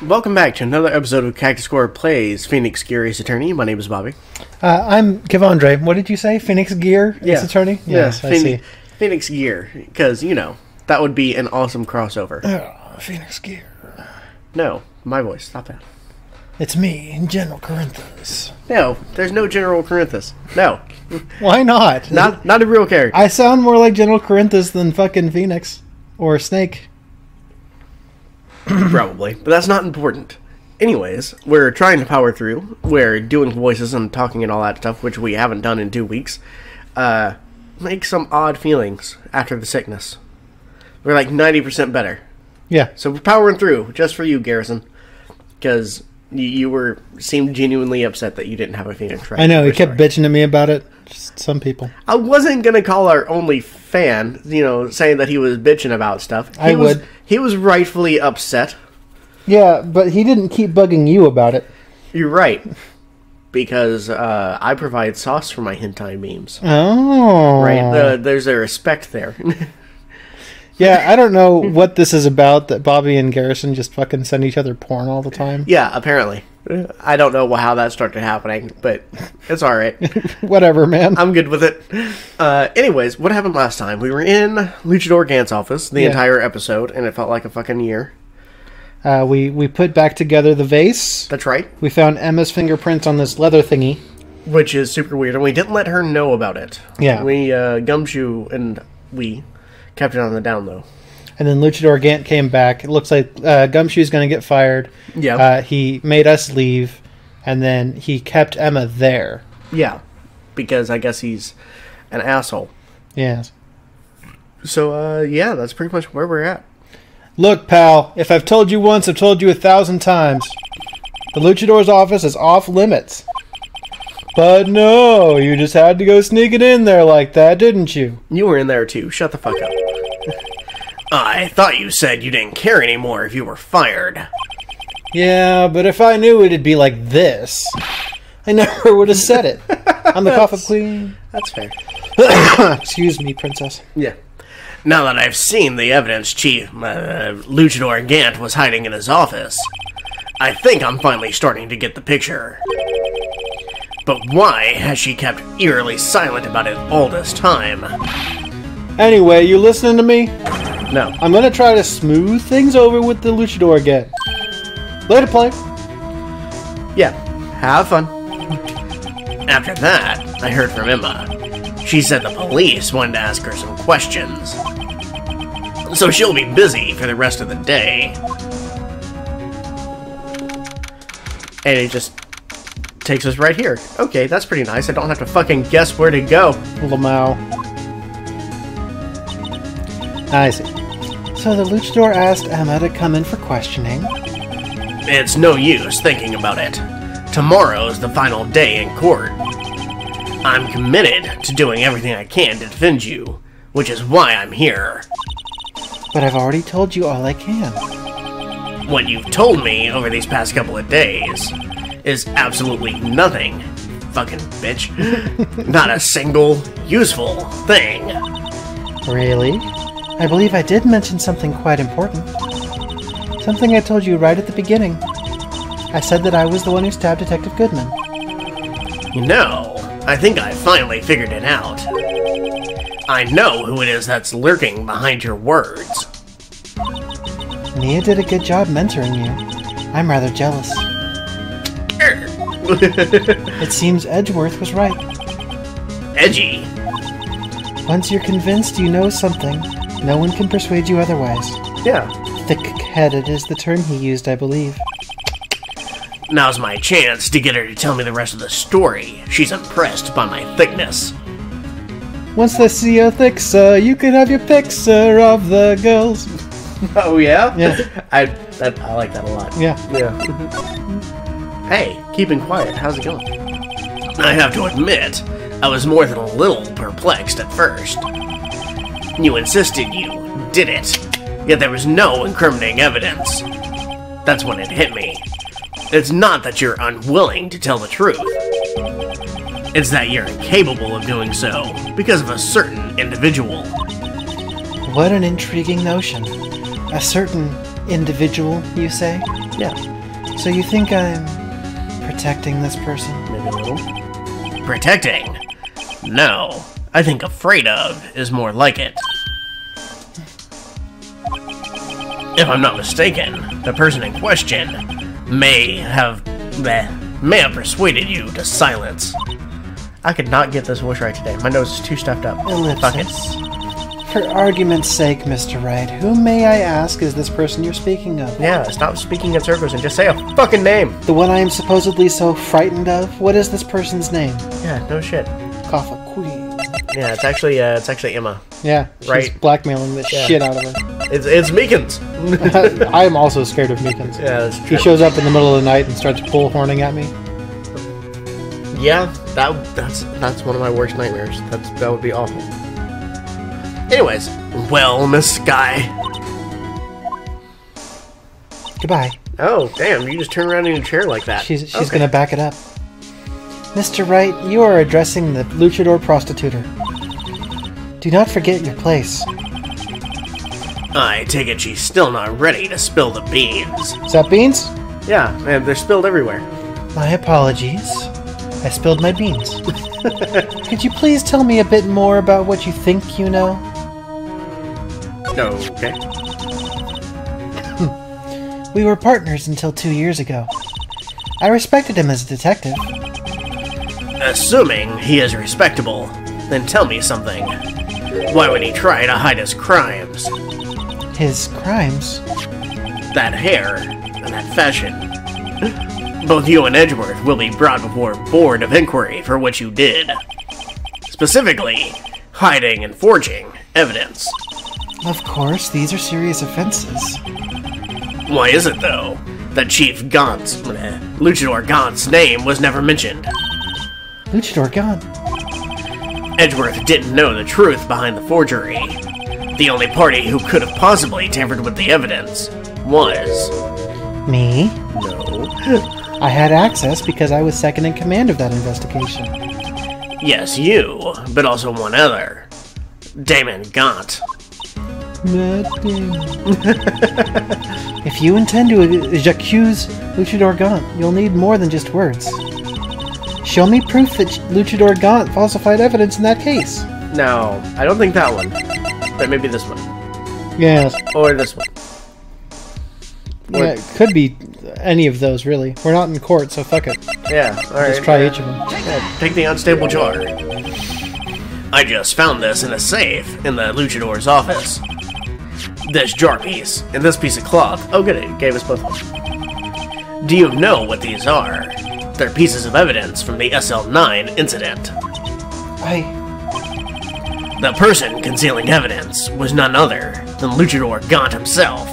Welcome back to another episode of Cactus Plays Phoenix Gear Ace Attorney. My name is Bobby. I'm Kevandre. What did you say? Phoenix Gear Ace Attorney? Yes, I see. Phoenix Gear, because, you know, that would be an awesome crossover. Oh, Phoenix Gear. No, my voice. Stop that. It's me, General Corinthus. No, there's no General Corinthus. No. Why not? Not a real character. I sound more like General Corinthus than fucking Phoenix. Or Snake. Probably, but that's not important. Anyways, we're trying to power through. We're doing voices and talking and all that stuff, which we haven't done in 2 weeks. Make some odd feelings after the sickness. We're like 90% better. Yeah. So we're powering through, just for you, Garrison. Because you seemed genuinely upset that you didn't have a Phoenix, right? I know, he kept bitching at me about it. Just some people. I wasn't going to call our only fan, saying that he was bitching about stuff. He was rightfully upset. Yeah, but he didn't keep bugging you about it. You're right. Because I provide sauce for my hentai memes. Oh. Right? There's a respect there. Yeah, I don't know what this is about, that Bobby and Garrison just fucking send each other porn all the time. Yeah, apparently. I don't know how that started happening, but it's alright. Whatever, man. I'm good with it. Anyways, what happened last time? We were in Luchador Gant's office the entire episode, and it felt like a fucking year. We put back together the vase. That's right. We found Emma's fingerprints on this leather thingy. Which is super weird, and we didn't let her know about it. Yeah. We, Gumshoe and we kept it on the down low. And then Luchador Gant came back. It looks like Gumshoe's going to get fired. Yeah. He made us leave, and then he kept Emma there. Yeah, because I guess he's an asshole. Yes. So, yeah, that's pretty much where we're at. Look, pal, if I've told you once, I've told you 1,000 times. The Luchador's office is off limits. But no, you just had to go sneaking in there like that, didn't you? You were in there too. Shut the fuck up. I thought you said you didn't care anymore if you were fired. Yeah, but if I knew it'd be like this, I never would have said it. I'm the cough queen. That's fair. Excuse me, princess. Yeah. Now that I've seen the evidence Chief Luchador Gant was hiding in his office, I think I'm finally starting to get the picture. But why has she kept eerily silent about it all this time? Anyway, you listening to me? No. I'm gonna try to smooth things over with the Luchador again. Later, play. Yeah, have fun. After that, I heard from Emma. She said the police wanted to ask her some questions. So she'll be busy for the rest of the day. And it just takes us right here. Okay, that's pretty nice. I don't have to fucking guess where to go. Lamau. I see. So the Luchador asked Emma to come in for questioning. It's no use thinking about it. Tomorrow's the final day in court. I'm committed to doing everything I can to defend you, which is why I'm here. But I've already told you all I can. What you've told me over these past couple of days is absolutely nothing, fucking bitch. Not a single useful thing. Really? I believe I did mention something quite important. Something I told you right at the beginning. I said that I was the one who stabbed Detective Goodman. You know, I think I finally figured it out. I know who it is that's lurking behind your words. Mia did a good job mentoring you. I'm rather jealous. It seems Edgeworth was right. Edgy? Once you're convinced you know something, no one can persuade you otherwise. Yeah. Thick-headed is the term he used, I believe. Now's my chance to get her to tell me the rest of the story. She's impressed by my thickness. Once they see your thick, sir, you can have your pick, sir, of the girls. Oh, yeah? Yeah. I like that a lot. Yeah. Yeah. Hey, keeping quiet. How's it going? I have to admit, I was more than a little perplexed at first. You insisted you did it, yet there was no incriminating evidence. That's when it hit me. It's not that you're unwilling to tell the truth. It's that you're incapable of doing so because of a certain individual. What an intriguing notion. A certain individual, you say? Yeah. So you think I'm protecting this person? Maybe a little. Protecting? No. I think afraid of is more like it. If I'm not mistaken, the person in question may have persuaded you to silence. I could not get this voice right today. My nose is too stuffed up. Ellipsis. For argument's sake, Mr. Wright, who may I ask is this person you're speaking of? Yeah, stop speaking in circles and just say a fucking name. The one I am supposedly so frightened of? What is this person's name? Yeah, no shit. Kaffa Queen. Yeah, it's actually Emma. Yeah, she's Right. blackmailing the shit out of her. It's Meekins. I am also scared of Meekins. Yeah, that's true. He shows up in the middle of the night and starts bullhorning at me. Yeah, that's one of my worst nightmares. That would be awful. Anyways, well, Miss Sky. Goodbye. Oh, damn, you just turn around in your chair like that. She's gonna back it up. Mr. Wright, you are addressing the luchador prostituter. Do not forget your place. I take it she's still not ready to spill the beans. Is that beans? Yeah, and they're spilled everywhere. My apologies. I spilled my beans. Could you please tell me a bit more about what you think you know? Okay. We were partners until 2 years ago. I respected him as a detective. Assuming he is respectable, then tell me something. Why would he try to hide his crimes? His crimes? That hair, and that fashion. Both you and Edgeworth will be brought before a board of inquiry for what you did. Specifically, hiding and forging evidence. Of course, these are serious offenses. Why is it, though, that Chief Luchador Gaunt's name was never mentioned? Luchador Gaunt? Edgeworth didn't know the truth behind the forgery. The only party who could have possibly tampered with the evidence was... Me? No. I had access because I was second in command of that investigation. Yes, you, but also one other. Damon Gaunt. Matt Damon. If you intend to accuse Luchador Gaunt, you'll need more than just words. Show me proof that Luchador Gaunt falsified evidence in that case. No, I don't think that one. But maybe this one. Yes. Or this one. Or, Yeah, it could be any of those, really. We're not in court, so fuck it. yeah, alright. Just try each of them. Yeah, take the unstable jar. I just found this in a safe in the Luchador's office. This jar piece and this piece of cloth. Oh good, it gave us both. Do you know what these are? They're pieces of evidence from the SL9 incident. The person concealing evidence was none other than Luchador Gaunt himself.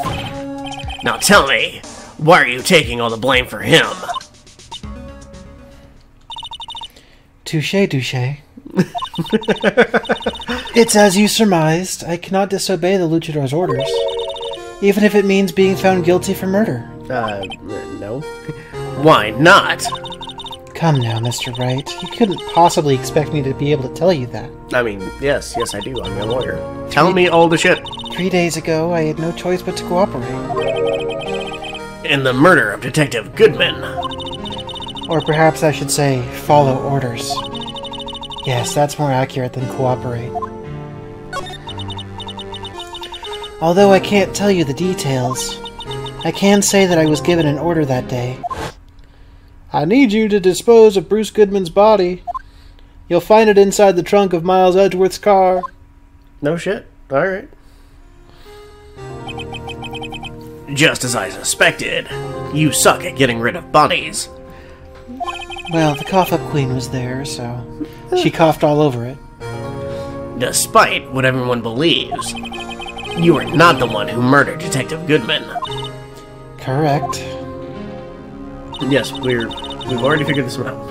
Now tell me, why are you taking all the blame for him? Touché, touché. It's as you surmised. I cannot disobey the Luchador's orders, even if it means being found guilty for murder. No. Why not? Come now, Mr. Wright. You couldn't possibly expect me to be able to tell you that. I mean, yes, I do. I'm your lawyer. Tell me all the shit. 3 days ago, I had no choice but to cooperate. In the murder of Detective Goodman. Or perhaps I should say, follow orders. Yes, that's more accurate than cooperate. Although I can't tell you the details, I can say that I was given an order that day. I need you to dispose of Bruce Goodman's body. You'll find it inside the trunk of Miles Edgeworth's car. No shit. Alright. Just as I suspected, you suck at getting rid of bodies. Well, the cough-up queen was there, so she coughed all over it. Despite what everyone believes, you are not the one who murdered Detective Goodman. Correct. Yes, we've already figured this one out.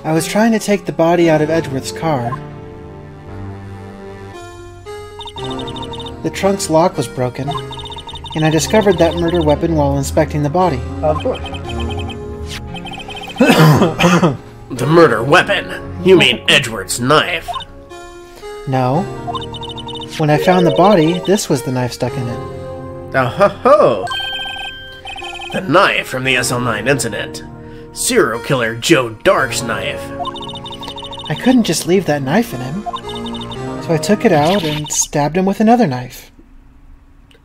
I was trying to take the body out of Edgeworth's car. The trunk's lock was broken, and I discovered that murder weapon while inspecting the body. Of course. The murder weapon? You mean Edgeworth's knife? No. When I found the body, this was the knife stuck in it. Oh-ho-ho! The knife from the SL9 incident. Serial killer Joe Dark's knife. I couldn't just leave that knife in him. So I took it out and stabbed him with another knife.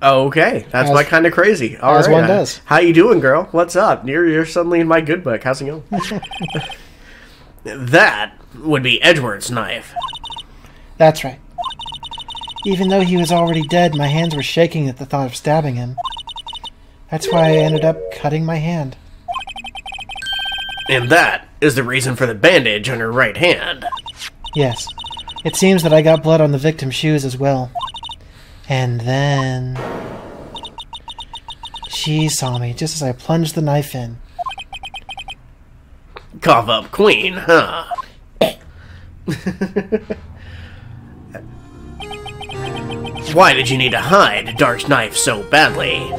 Okay, that's my kind of crazy. All as right, one does. How you doing, girl? What's up? You're suddenly in my good book. How's it going? That would be Edward's knife. That's right. Even though he was already dead, my hands were shaking at the thought of stabbing him. That's why I ended up cutting my hand. And that is the reason for the bandage on her right hand. Yes. It seems that I got blood on the victim's shoes as well. And then... she saw me just as I plunged the knife in. Cough up queen, huh? Why did you need to hide Dark's knife so badly?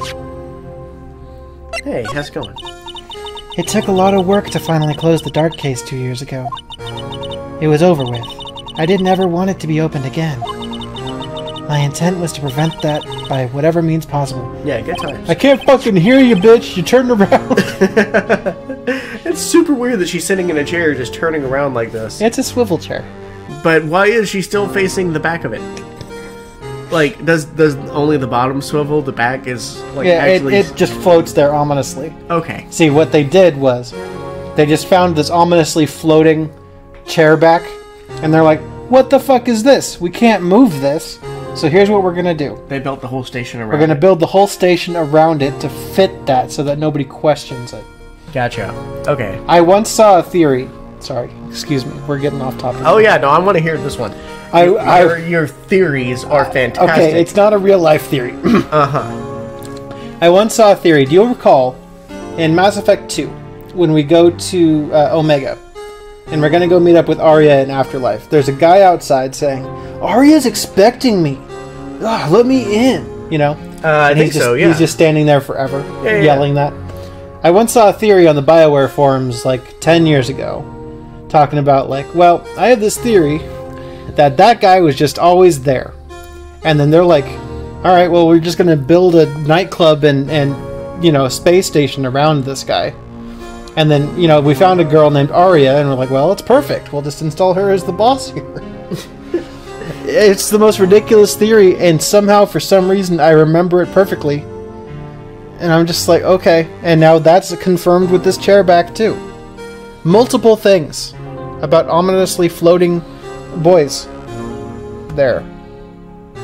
Hey, how's it going? It took a lot of work to finally close the Dark case 2 years ago. It was over with. I didn't ever want it to be opened again. My intent was to prevent that by whatever means possible. Yeah, good times. I can't fucking hear you, bitch! You turned around! It's super weird that she's sitting in a chair just turning around like this. It's a swivel chair. But why is she still facing the back of it? Like, does only the bottom swivel? The back is, like, Yeah, actually... it just floats there ominously. Okay. See, what they did was, they just found this ominously floating chair back, and they're like, what the fuck is this? We can't move this, so here's what we're gonna do. They built the whole station around We're gonna build the whole station around it to fit that so that nobody questions it. Gotcha. Okay. I once saw a theory. Sorry, excuse me, we're getting off topic. Oh yeah, no, I want to hear this one. Your theories are fantastic. Okay, it's not a real life theory. Uh-huh. I once saw a theory. Do you recall in Mass Effect 2 when we go to Omega and we're going to go meet up with Arya in Afterlife? There's a guy outside saying, Arya's expecting me. Ugh, let me in. You know? I think so, yeah. He's just standing there forever Yeah, yelling that. I once saw a theory on the BioWare forums like 10 years ago talking about like, well, I have this theory that guy was just always there. And then they're like, all right, well, we're just going to build a nightclub and you know, a space station around this guy. And then, you know, we found a girl named Arya, and we're like, well, it's perfect. We'll just install her as the boss here. It's the most ridiculous theory, and somehow, for some reason, I remember it perfectly. And I'm just like, okay. And now that's confirmed with this chair back, too. Multiple things about ominously floating boys there.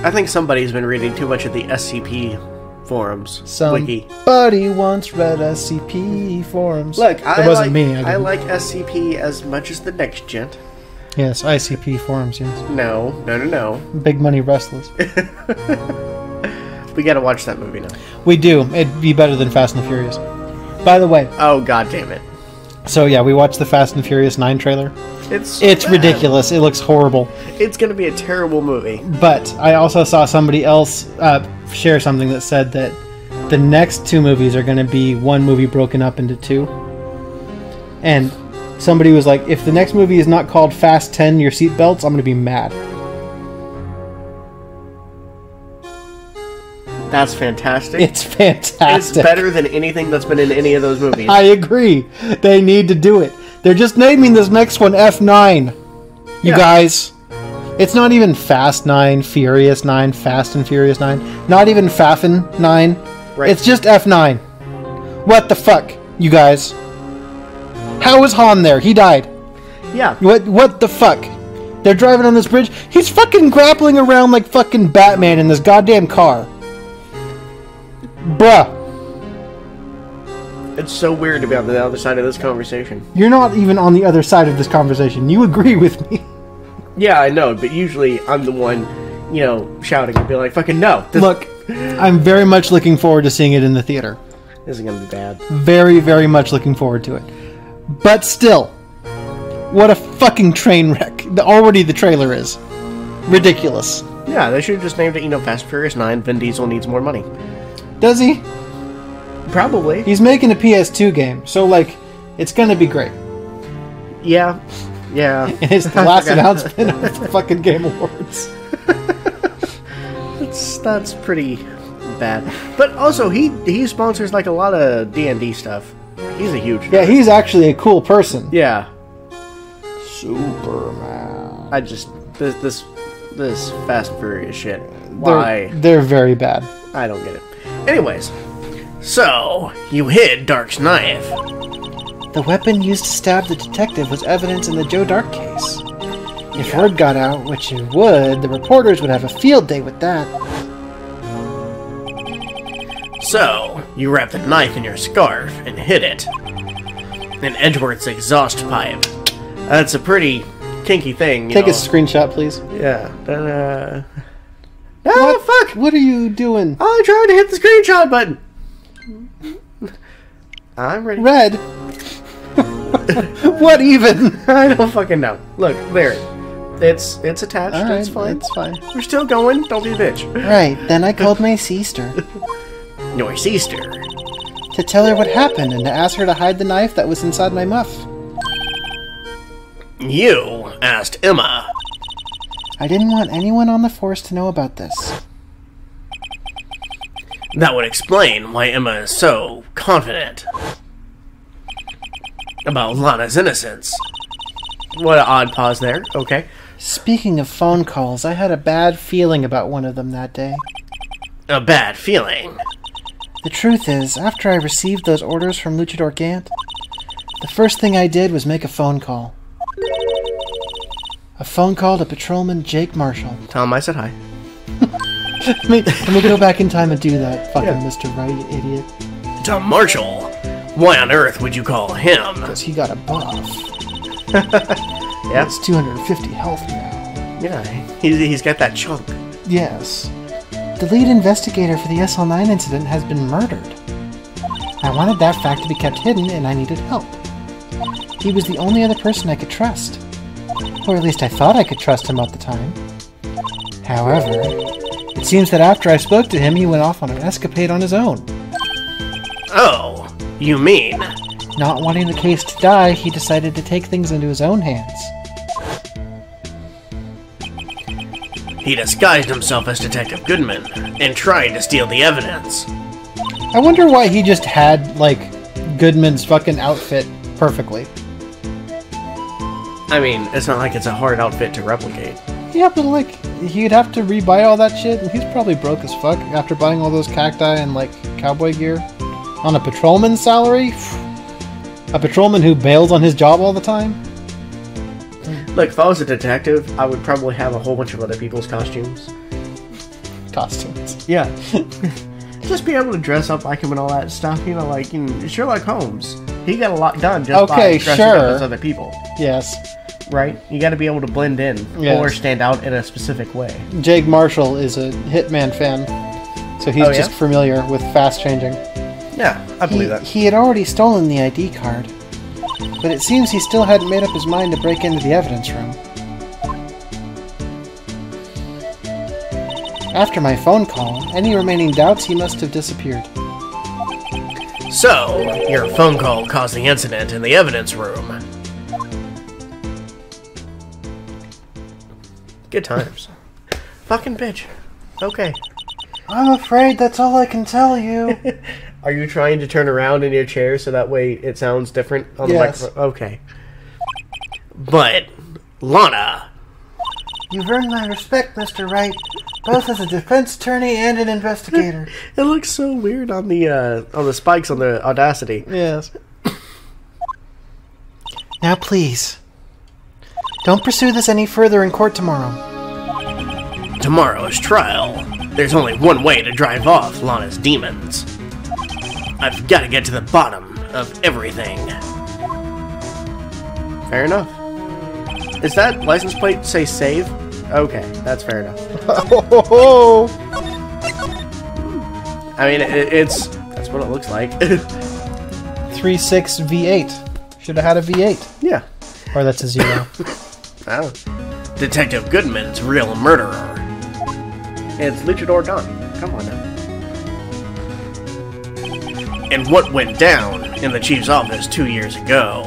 I think somebody's been reading too much of the SCP forums. Wiki. Somebody once read SCP forums. Look, it wasn't me. I like SCP as much as the next gent. Yes, ICP forums, yes. No. Big money wrestlers. We gotta watch that movie now. We do. It'd be better than Fast and the Furious. By the way. Oh, god damn it. So yeah, we watched the Fast and Furious 9 trailer. It's bad. Ridiculous. It looks horrible. It's gonna be a terrible movie. But I also saw somebody else share something that said that the next 2 movies are going to be one movie broken up into 2. And somebody was like, if the next movie is not called Fast 10 Your Seatbelts, I'm going to be mad. That's fantastic. It's fantastic. It's better than anything that's been in any of those movies. I agree. They need to do it. They're just naming this next one F9. You guys. It's not even Fast 9, Furious 9, Fast and Furious 9. Not even Faffin 9. Right. It's just F9. What the fuck, you guys? How was Han there? He died. Yeah. What the fuck? They're driving on this bridge. He's fucking grappling around like fucking Batman in this goddamn car. Bruh. It's so weird to be on the other side of this conversation. You're not even on the other side of this conversation. You agree with me. Yeah, I know, but usually I'm the one, you know, shouting and be like, fucking no. Look, I'm very much looking forward to seeing it in the theater. This is going to be bad. Very, very much looking forward to it. But still, what a fucking train wreck. Already the trailer is. Ridiculous. Yeah, they should have just named it, you know, Fast and Furious 9, Vin Diesel needs more money. Does he? Probably. He's making a PS2 game, so, like, it's gonna be great. Yeah. Yeah. And it's the last announcement of the fucking Game Awards. That's pretty bad. But also, he sponsors like a lot of D&D stuff. He's a huge nerd. Yeah, he's actually a cool person. Yeah. Superman. I just this Fast and Furious shit. Why? They're very bad. I don't get it. Anyways, so you hid Dark's knife. The weapon used to stab the detective was evidence in the Joe Dark case. If word got out, which it would, the reporters would have a field day with that. So, you wrapped the knife in your scarf and hid it. In Edgeworth's exhaust pipe. That's a pretty kinky thing, you Take know. a screenshot, please. Yeah. What? Fuck! What are you doing? I tried to hit the screenshot button! I'm ready. Red. What even? I don't fucking know. Look, there. It's attached. All right, it's fine. it's fine. We're still going. Don't be a bitch. Right, then I called my sister Your sister. to tell her what happened and to ask her to hide the knife that was inside my muff. You asked Emma. I didn't want anyone on the force to know about this. That would explain why Emma is so confident about Lana's innocence. What an odd pause there. Okay. Speaking of phone calls, I had a bad feeling about one of them that day. A bad feeling. The truth is, after I received those orders from Luchador Gant, the first thing I did was make a phone call. A phone call to Patrolman Jake Marshall. Tell him I said hi. Let me go back in time and do that, fucking Yeah. Mr. Wright, idiot. To Marshall. Why on earth would you call him? Because he got a buff. Yeah. It's 250 health now. Yeah, he's got that chunk. Yes. The lead investigator for the SL9 incident has been murdered. I wanted that fact to be kept hidden, and I needed help. He was the only other person I could trust. Or at least I thought I could trust him at the time. However, it seems that after I spoke to him, he went off on an escapade on his own. Oh, you mean... Not wanting the case to die, he decided to take things into his own hands. He disguised himself as Detective Goodman and tried to steal the evidence. I wonder why he just had, like, Goodman's fucking outfit perfectly. I mean, it's not like it's a hard outfit to replicate. Yeah, but, like, he'd have to rebuy all that shit, and he's probably broke as fuck after buying all those cacti and, like, cowboy gear. On a patrolman's salary? A patrolman who bails on his job all the time? Look, if I was a detective, I would probably have a whole bunch of other people's costumes. Costumes. Yeah. Just be able to dress up like him and all that stuff, you know, like Sherlock Holmes. He got a lot done just by dressing up as other people. Yes. Right? You gotta be able to blend in Yes. or stand out in a specific way. Jake Marshall is a Hitman fan, so he's just familiar with fast changing. Yeah, I believe that. He had already stolen the ID card, but it seems he still hadn't made up his mind to break into the evidence room. After my phone call, any remaining doubts he must have disappeared. So, your phone call caused the incident in the evidence room. Good times. Fucking bitch. Okay. I'm afraid that's all I can tell you. Are you trying to turn around in your chair so that way it sounds different on the Yes. microphone? Okay. But, Lana... You've earned my respect, Mr. Wright, both as a defense attorney and an investigator. It looks so weird on the spikes on the Audacity. Yes. Now please, don't pursue this any further in court tomorrow. Tomorrow's trial. There's only one way to drive off Lana's demons. I've got to get to the bottom of everything. Fair enough. Is that license plate say save? Okay, that's fair enough. I mean, that's what it looks like. 3.6 V8. Should have had a V8. Yeah. Or that's a 0. Oh. Detective Goodman's real murderer. It's Luchador Don. Come on now. And what went down in the chief's office 2 years ago.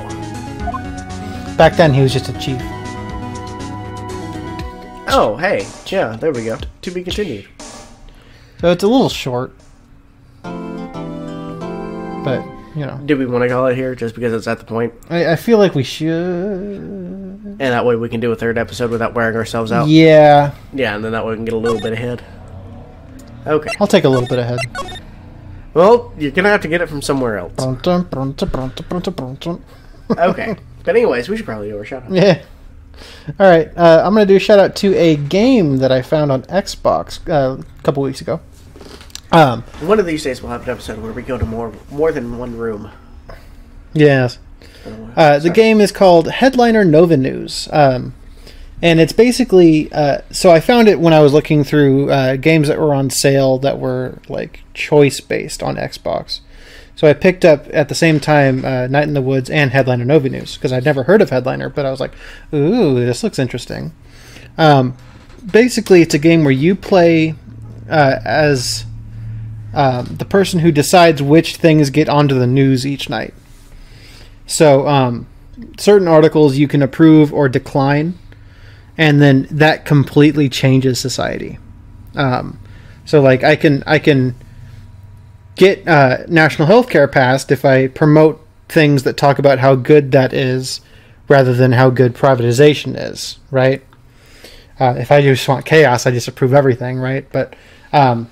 Back then, he was just a chief. Oh, hey. Yeah, there we go. To be continued. So it's a little short. But, you know. Do we want to call it here just because it's at the point? I feel like we should. And that way we can do a third episode without wearing ourselves out? Yeah. Yeah, and then that way we can get a little bit ahead. Okay. I'll take a little bit ahead. Well, you're going to have to get it from somewhere else. Okay. But anyways, we should probably do our shout out. Yeah. Alright, I'm going to do a shout out to a game that I found on Xbox a couple weeks ago. One of these days we'll have an episode where we go to more than one room. Yes. The game is called Headliner Novinews. And it's basically... so I found it when I was looking through games that were on sale that were like choice-based on Xbox. So I picked up at the same time Night in the Woods and Headliner Novinews because I'd never heard of Headliner, but I was like, ooh, this looks interesting. Basically, it's a game where you play as the person who decides which things get onto the news each night. So certain articles you can approve or decline, and then that completely changes society. So like I can get national health care passed if I promote things that talk about how good that is rather than how good privatization is, right? If I just want chaos, I just approve everything, right? But and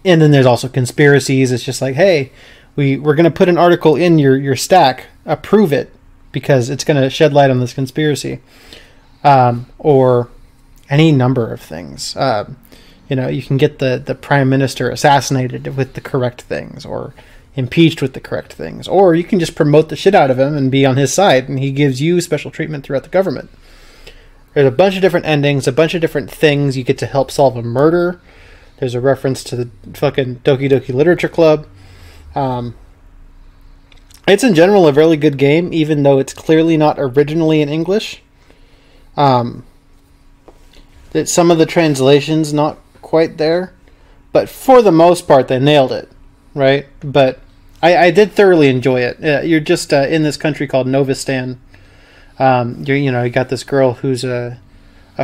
then there's also conspiracies. It's just like, hey, we're going to put an article in your stack, approve it because it's going to shed light on this conspiracy, or any number of things. You can get the prime minister assassinated with the correct things, or impeached with the correct things, or you can just promote the shit out of him and be on his side, and he gives you special treatment throughout the government. There's a bunch of different endings, a bunch of different things. You get to help solve a murder. There's a reference to the fucking Doki Doki Literature Club. It's in general a really good game, even though it's clearly not originally in English. That some of the translations not quite there, but for the most part they nailed it, right? But I did thoroughly enjoy it. You're just in this country called Novistan. You got this girl who's a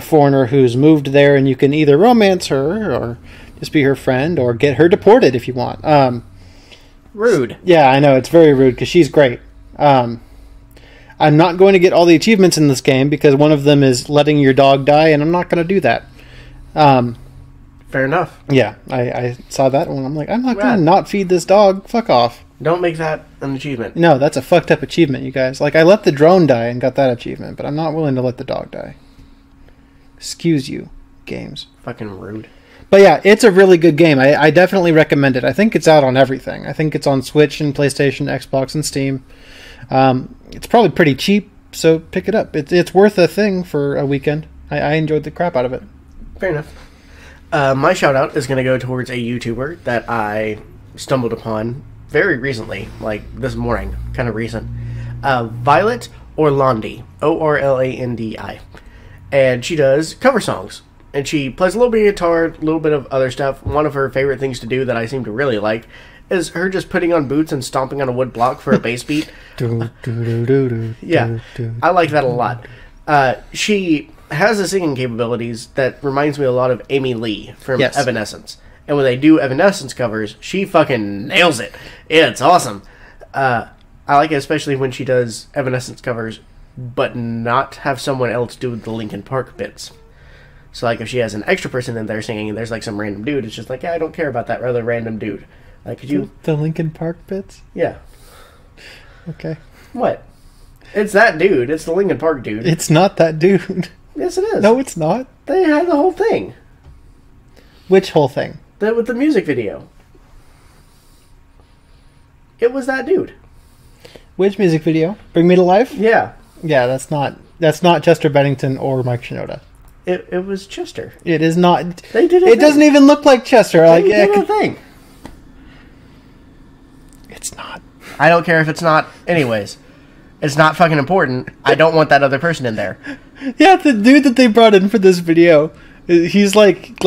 foreigner who's moved there, and you can either romance her or just be her friend or get her deported if you want. Rude. Yeah, I know, it's very rude because she's great. I'm not going to get all the achievements in this game because one of them is letting your dog die, and I'm not going to do that. Fair enough. Yeah, I saw that one. I'm like, I'm not going to not feed this dog. Fuck off. Don't make that an achievement. No, that's a fucked up achievement, you guys. Like, I let the drone die and got that achievement, but I'm not willing to let the dog die. Excuse you, games. Fucking rude. But yeah, it's a really good game. I definitely recommend it. I think it's out on everything. I think it's on Switch and PlayStation, Xbox, and Steam. It's probably pretty cheap, so pick it up. It's worth a thing for a weekend. I enjoyed the crap out of it. Fair enough. My shout out is going to go towards a YouTuber that I stumbled upon very recently, like this morning, kind of recent. Violet Orlandi, Orlandi. And she does cover songs. And she plays a little bit of guitar, a little bit of other stuff. One of her favorite things to do that I seem to really like is her just putting on boots and stomping on a wood block for a bass beat. Yeah, I like that a lot. She has the singing capabilities that reminds me a lot of Amy Lee from Evanescence. And when they do Evanescence covers, she fucking nails it. It's awesome. I like it especially when she does Evanescence covers, but not have someone else do the Linkin Park bits. So, like, if she has an extra person in there singing and there's, like, some random dude, it's just like, yeah, I don't care about that other random dude. Like, could you... The Linkin Park bits? Yeah. Okay. What? It's that dude. It's the Linkin Park dude. It's not that dude. Yes, it is. No, it's not. They had the whole thing. Which whole thing? With the music video. It was that dude. Which music video? Bring Me to Life? Yeah. Yeah, that's not Chester Bennington or Mike Shinoda. It was Chester. It is not. They did it doesn't even look like Chester. They did a thing. It's not. I don't care if it's not. Anyways, it's not fucking important. I don't want that other person in there. Yeah, the dude that they brought in for this video, he's like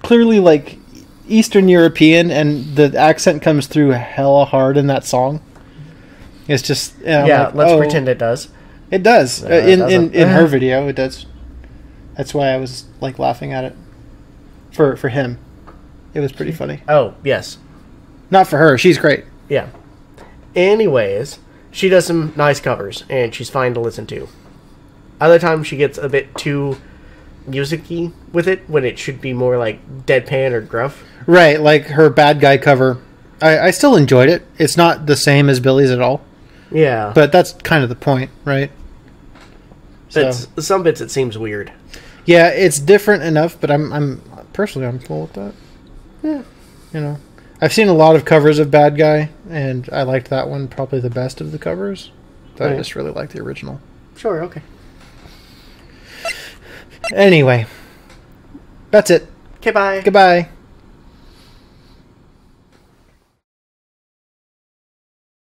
clearly like Eastern European, and the accent comes through hella hard in that song. It's just let's pretend it does. It does in her video. It does. That's why I was like laughing at it for him. It was pretty funny. Oh, yes. Not for her. She's great. Yeah. Anyways, she does some nice covers, and she's fine to listen to. Other times she gets a bit too music-y with it, when it should be more like deadpan or gruff. Right, like her bad guy cover. I still enjoyed it. It's not the same as Billy's at all. Yeah. But that's kind of the point, right? So. Some bits it seems weird. Yeah, it's different enough, but I'm cool with that. Yeah. You know. I've seen a lot of covers of Bad Guy, and I liked that one probably the best of the covers. But I just really like the original. Sure, okay. Anyway. That's it. Okay, bye. Goodbye.